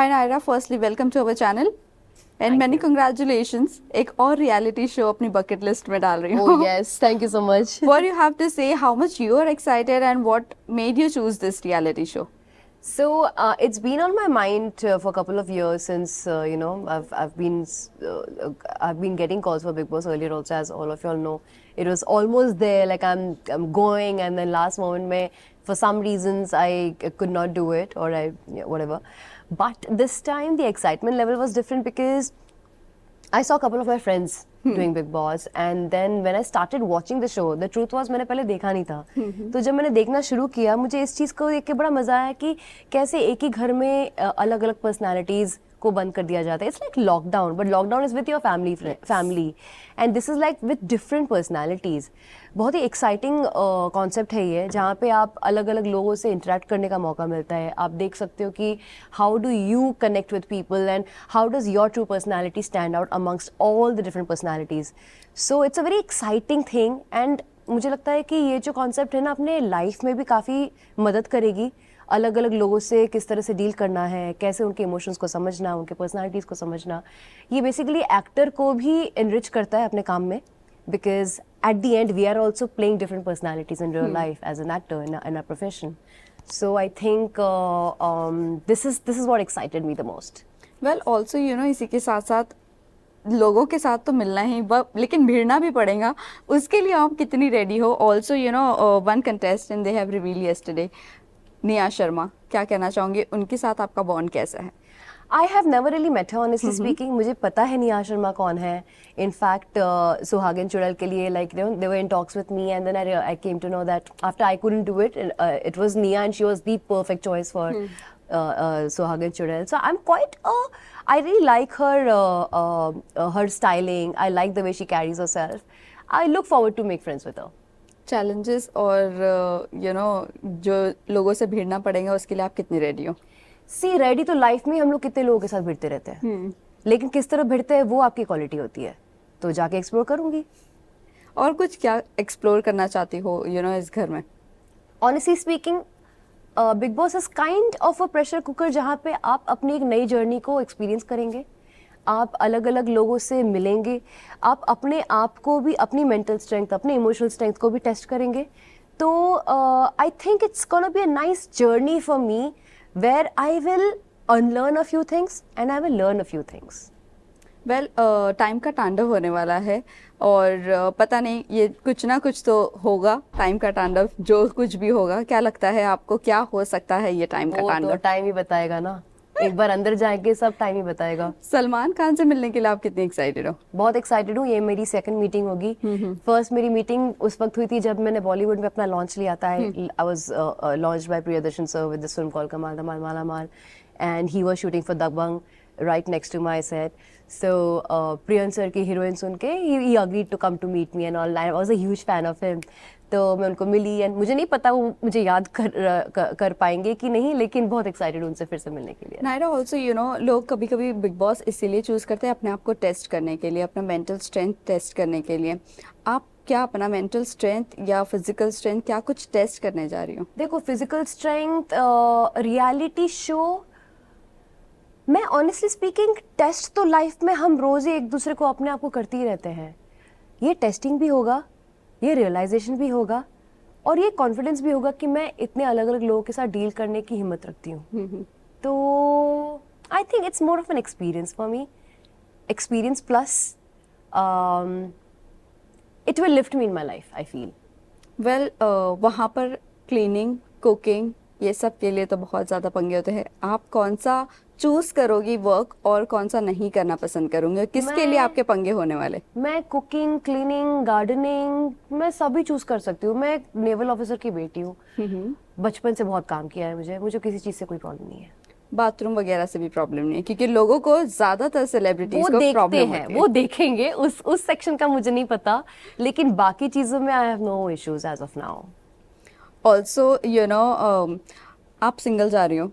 Hi Naira, firstly welcome to our channel and Thank many you. congratulations. एक और reality show अपनी bucket list में डाल रही Oh हूँ. yes, thank you so much. What you have to say, how much you are excited and what made you choose this reality show? So it's been on my mind for a couple of years since I've been getting calls for Big Boss earlier also, as all of you all know. It was almost there, like I'm going, and then last moment mein, for some reasons I could not do it, or whatever. But this time the excitement level was different because I saw a couple of my friends doing Big Boss, and then when I started watching the show, the truth was मैंने पहले देखा नहीं था. तो जब मैंने देखना शुरू किया, मुझे इस चीज़ को देख के बड़ा मजा आया कि कैसे एक ही घर में अलग-अलग पर्सनालिटीज़ को बंद कर दिया जाता है. It's like lockdown, but lockdown is with your family, and this is like with different personalities. बहुत ही एक्साइटिंग कॉन्सेप्ट है ये, जहाँ पे आप अलग अलग लोगों से इंटरेक्ट करने का मौका मिलता है. आप देख सकते हो कि how do you connect with people and how does your true personality stand out amongst all the different personalities. So it's a very exciting thing, and मुझे लगता है कि ये जो कॉन्सेप्ट है ना, अपने लाइफ में भी काफ़ी मदद करेगी. अलग अलग लोगों से किस तरह से डील करना है, कैसे उनके इमोशंस को समझना, उनके पर्सनालिटीज़ को समझना, ये बेसिकली एक्टर को भी एनरिच करता है अपने काम में. Because at the end we are also playing different personalities in real life as an actor in our profession. So I think this is what excited me the most. Well, also इसी के साथ साथ लोगों के साथ तो मिलना ही लेकिन भिड़ना भी पड़ेगा. उसके लिए आप कितनी रेडी हो? Also one contestant they have reveal yesterday, Nia Sharma. क्या कहना चाहोंगे, उनके साथ आपका बॉन्ड कैसा है? I have never really met her, honestly speaking. मुझे पता है निया शर्मा कौन है. In fact, सुहागिन चुड़ैल के लिए like they were in talks with me, and then I came to know that after I couldn't do it, it was Nia, and she was the perfect choice for सुहागिन चुड़ैल. So I'm quite I really like her styling. I like the way she carries herself. I look forward to make friends with her. Challenges और जो लोगों से भिड़ना पड़ेगा, उसके लिए आप कितनी रेडी हो? सी रेडी तो लाइफ में हम लोग कितने लोगों के साथ भिड़ते रहते हैं, लेकिन किस तरह भिड़ते हैं वो आपकी क्वालिटी होती है. तो जाके एक्सप्लोर करूंगी. और कुछ क्या एक्सप्लोर करना चाहती हो इस घर में? Honestly speaking, big boss is kind of a pressure cooker, जहाँ पे आप अपनी एक नई जर्नी को एक्सपीरियंस करेंगे. आप अलग अलग लोगों से मिलेंगे. आप अपने आप को भी, अपनी मेंटल स्ट्रेंथ, अपने इमोशनल स्ट्रेंथ को भी टेस्ट करेंगे. तो I think it's gonna be a nice journey for me, where I will unlearn a few things and I will learn a few things. Well, time का तांडव होने वाला है और पता नहीं, ये कुछ ना कुछ तो होगा. टाइम का तांडव जो कुछ भी होगा, क्या लगता है आपको, क्या हो सकता है ये टाइम का वो तांडव? तो टाइम ही बताएगा ना. एक बार अंदर जाएंगे सब टाइम ही बताएगा. सलमान खान से मिलने के लिए आप कितनी एक्साइटेड हो? बहुत एक्साइटेड हूँ. ये मेरी सेकंड मीटिंग होगी. फर्स्ट मेरी मीटिंग उस वक्त हुई थी जब मैंने बॉलीवुड में अपना लॉन्च लिया था. I was launched by Priyadarshan sir with this film called Kamaal Dhamaal Malamaal, and he was shooting for Dabangg right next to my set. So Priyan sir की हीरोइन सुन के he agreed to come to meet me and all. I was a huge fan of him. तो मैं उनको मिली, and मुझे नहीं पता वो मुझे याद कर पाएंगे कि नहीं, लेकिन बहुत एक्साइटेड उनसे फिर से मिलने के लिए. नायरा, ऑल्सो लोग कभी कभी बिग बॉस इसीलिए चूज करते हैं अपने आप को टेस्ट करने के लिए, अपना मेंटल स्ट्रेंथ टेस्ट करने के लिए. आप क्या अपना मेंटल स्ट्रेंथ या फिजिकल स्ट्रेंथ क्या कुछ टेस्ट करने जा रही हो? देखो, फिजिकल स्ट्रेंथ, रियलिटी शो, मैं ऑनेस्टली स्पीकिंग टेस्ट तो लाइफ में हम रोज ही एक दूसरे को अपने आप को करते ही रहते हैं. ये टेस्टिंग भी होगा, ये रियलाइजेशन भी होगा, और ये कॉन्फिडेंस भी होगा कि मैं इतने अलग अलग लोगों के साथ डील करने की हिम्मत रखती हूँ. तो I think it's more of an experience for me. Experience plus it will lift me in my life, I feel. Well, वहाँ पर क्लीनिंग, कुकिंग, ये सब के लिए तो बहुत ज़्यादा पंगे होते हैं. आप कौन सा चूज करोगी वर्क और कौन सा नहीं करना पसंद करूंगी? किसके लिए आपके पंगे होने वाले? मैं कुकिंग, क्लीनिंग, गार्डनिंग, मैं सभी चूज कर सकती हूँ. मैं नेवल ऑफिसर की बेटी हूँ. बचपन से बहुत काम किया है. मुझे किसी चीज से कोई प्रॉब्लम नहीं है. बाथरूम वगैरह से भी प्रॉब्लम नहीं है? क्योंकि लोगों को ज्यादातर सेलिब्रिटीज को प्रॉब्लम होती है. वो देखेंगे, उस सेक्शन का मुझे नहीं पता, लेकिन बाकी चीजों में I have no issues as of now. Also आप सिंगल जा रही हो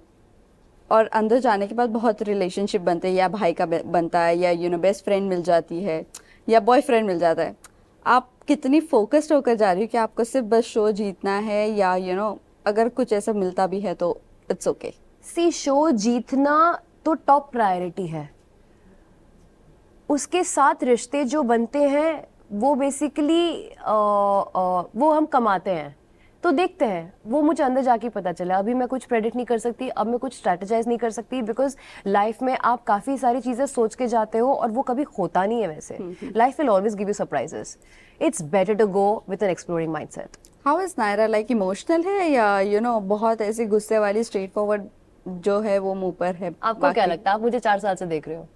और अंदर जाने के बाद बहुत रिलेशनशिप बनते हैं, या भाई का बनता है, या बेस्ट फ्रेंड मिल जाती है, या बॉयफ्रेंड मिल जाता है. आप कितनी फोकस्ड होकर जा रही हो कि आपको सिर्फ बस शो जीतना है, या अगर कुछ ऐसा मिलता भी है तो इट्स ओके? सी, शो जीतना तो टॉप प्रायोरिटी है। उसके साथ रिश्ते जो बनते हैं वो बेसिकली वो हम कमाते हैं, तो देखते हैं, वो मुझे अंदर जाके पता चला। अभी मैं कुछ प्रेडिक्ट नहीं कर सकती, अब मैं कुछ स्ट्रेटेजाइज नहीं कर सकती, बिकॉज लाइफ में आप काफ़ी सारी चीज़ें सोच के जाते हो और वो कभी होता नहीं है वैसे। Life will always give you surprises. It's better to go with an exploring mindset. How is Naira, like emotional है या बहुत ऐसी गुस्से वाली स्ट्रेट फॉरवर्ड जो है वो मुंह पर है? आपको क्या लगता है? आप मुझे 4 साल से देख रहे हो।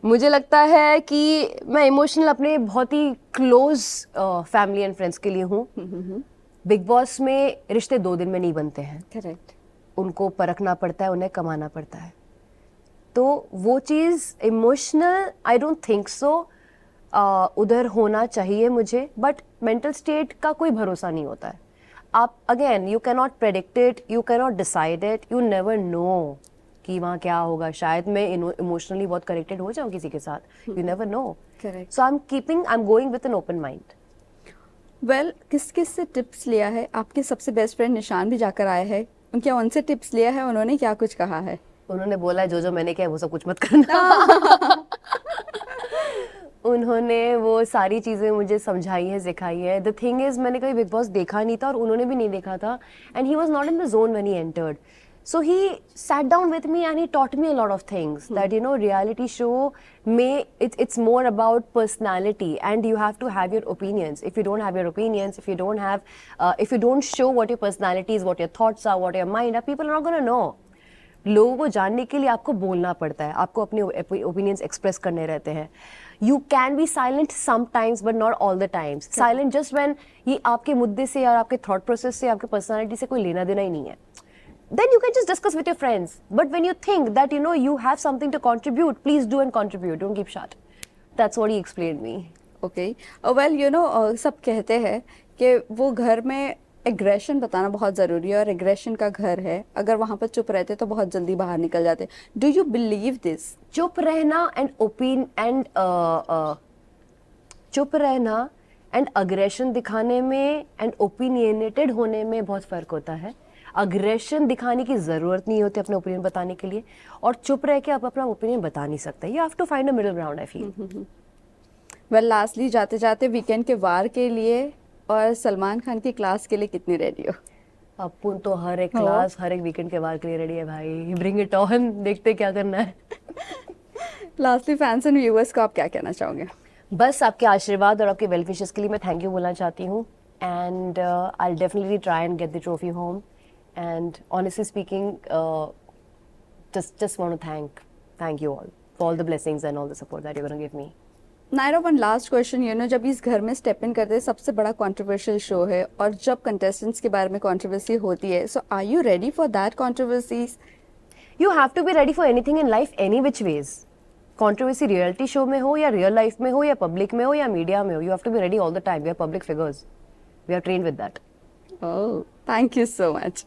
मुझे लगता है कि मैं इमोशनल अपने बहुत ही क्लोज फैमिली एंड फ्रेंड्स के लिए हूँ। बिग बॉस में रिश्ते 2 दिन में नहीं बनते हैं। करेक्ट। उनको परखना पड़ता है, उन्हें कमाना पड़ता है। तो वो चीज़ emotional I don't think so उधर होना चाहिए मुझे, बट मेंटल स्टेट का कोई भरोसा नहीं होता है। आप again you can not predict it, you can not decide it, you never know कि वहाँ क्या होगा। शायद मैं इमोशनली बहुत कनेक्टेड हो जाऊँ किसी के साथ, you never know. Correct. So I am going with an open mind. Well, किस किस से टिप्स लिया है? आपके सबसे बेस्ट फ्रेंड निशान भी जाकर आए हैं, क्या उनसे टिप्स लिया है? उन्होंने क्या कुछ कहा है? उन्होंने बोला है जो मैंने किया वो सब कुछ मत करना। उन्होंने वो सारी चीज़ें मुझे समझाई है, सिखाई है। द थिंग इज मैंने कभी बिग बॉस देखा नहीं था और उन्होंने भी नहीं देखा था, and he was not in the zone when he entered. So he sat down with me and he taught me a lot of things that, you know, reality show it's more about personality, and you have to have your opinions. If you don't have your opinions, if you don't show what your personality is, what your thoughts are, what your mind are, people are not going to know. लोगों को जानने के लिए आपको बोलना पड़ता है, आपको अपने ओपिनियंस एक्सप्रेस करने रहते हैं। You can be silent sometimes but not all the times. Silent just when ये आपके मुद्दे से या आपके थॉट प्रोसेस से, आपके पर्सनालिटी से कोई लेना देना ही नहीं है, then you can just discuss with your friends. But when you think that, you know, you have something to contribute, please do and contribute, don't keep shut. That's what he explained me. Okay. Well, सब कहते हैं कि वो घर में aggression बताना बहुत ज़रूरी है, और एग्रेशन का घर है, अगर वहाँ पर चुप रहते तो बहुत जल्दी बाहर निकल जाते। Do you believe this? चुप रहना एंड अग्रेशन दिखाने में एंड ओपिनियनेटेड होने में बहुत फ़र्क होता है। अग्रेशन दिखाने की ज़रूरत नहीं होती अपने ओपिनियन बताने के लिए, और चुप रह के आप अपना ओपिनियन बता नहीं सकते। You have to find a middle ground, I feel. Well, lastly जाते जाते वीकेंड के वार के लिए और सलमान खान की क्लास के लिए कितनी रेडी हो? अपन तो हर एक क्लास, हर एक वीकेंड के वार के लिए रेडी है भाई। ब्रिंग इट ऑन, देखते क्या करना है। लास्टली फैंस एंड व्यूअर्स को आप क्या कहना चाहोगे? बस आपके आशीर्वाद और आपके वेल विशेस के लिए मैं थैंक यू बोलना चाहती हूँ, and I will definitely try and get the trophy home. And honestly speaking, just want to thank you all for all the blessings and all the support that you're going to give me. Naira, one last question, जब इस घर में step in करते हैं, सबसे बड़ा controversial show है, और जब कंटेस्टेंट्स के बारे में कंट्रोवर्सी होती है, so are you ready for that controversies? You have to be ready for anything in life, any which ways. Controversy reality show में हो या रियल लाइफ में हो या पब्लिक में हो या मीडिया में हो, you have to be ready all the time. We are public figures. We are trained with that. Oh, thank you so much.